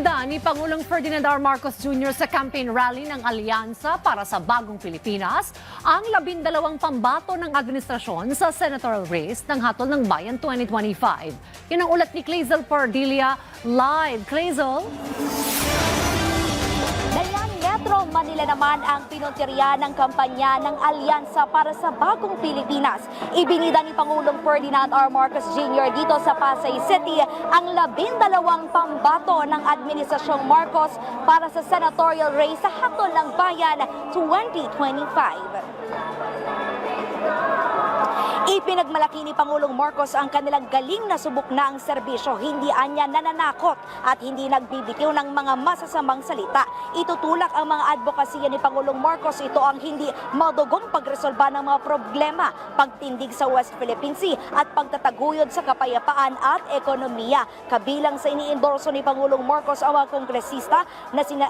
Ibinida ni Pangulong Ferdinand R. Marcos Jr. sa campaign rally ng Alyansa para sa Bagong Pilipinas ang 12 pambato ng administrasyon sa senatorial race ng Hatol ng Bayan 2025. Yan ang ulat ni Clazel Pardilia live. Clazel? Dayan, Metro Manila naman ang pinuntirya ng kampanya ng Alyansa para sa Bagong Pilipinas. Ibinida ni Pangulong Ferdinand R. Marcos Jr. dito sa Pasay City ang 12 pambato ng Administrasyong Marcos para sa senatorial race sa Hatol ng Bayan 2025. Ipinagmalaki ni Pangulong Marcos ang kanilang galing na subok na ang serbisyo, hindi anya nananakot at hindi nagbibitiw ng mga masasamang salita. Itutulak ang mga advokasya ni Pangulong Marcos, ito ang hindi madugong pagresolba ng mga problema, pagtindig sa West Philippine Sea at pagtataguyod sa kapayapaan at ekonomiya. Kabilang sa iniendorso ni Pangulong Marcos ang mga kongresista na sina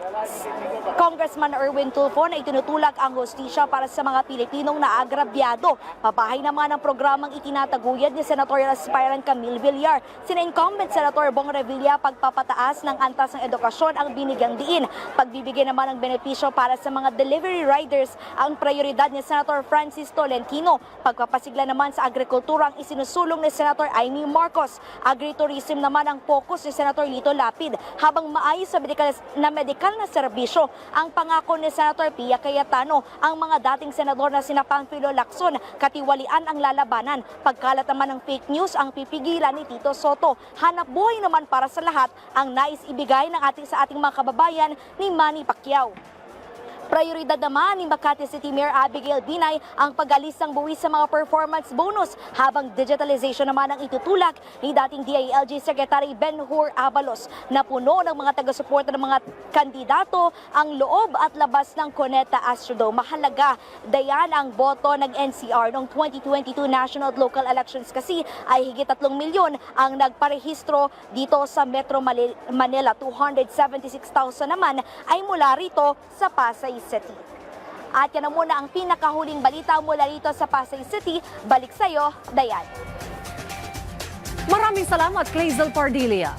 Congressman Erwin Tulfo na itinutulak ang hustisya para sa mga Pilipinong naagrabyado. Pabahay naman ang programang itinataguyod ni Senatorial Aspirant Camille Villar. Sina incumbent Senator Bong Revilla, pagpapataas ng antas ng edukasyon ang binigyang diin. Pagbibigay naman ng benepisyo para sa mga delivery riders ang prioridad ni Senator Francis Tolentino. Pagpapasigla naman sa agrikultura ang isinusulong ni Senator Amy Marcos. Agritourism naman ang focus ni Senator Lito Lapid. Habang maayos sa medikal na serbisyo, ang pangako ni Senator Pia Cayetano, ang mga dating senador na sina Panfilo Lacson, katiwalian ang lalabanan. Pagkalat naman ng fake news ang pipigilan ni Tito Soto. Hanap buhay naman para sa lahat ang nais ibigay ng sa ating mga kababayan ni Manny Pacquiao. Prioridad naman ni Makati City Mayor Abigail Binay ang pag-alis ng buwis sa mga performance bonus, habang digitalization naman ang itutulak ni dating DILG Secretary Ben-Hur Abalos na puno ng mga taga-suporta ng mga kandidato ang loob at labas ng Cuneta Astrodome. Mahalaga, dayan ang boto ng NCR noong 2022 national at local elections kasi ay higit 3 milyon ang nagparehistro dito sa Metro Manila. 276,000 naman ay mula rito sa Pasay City. At yan na muna ang pinakahuling balita mula rito sa Pasay City. Balik sa'yo, Dayan. Maraming salamat, Clazel Pardilia.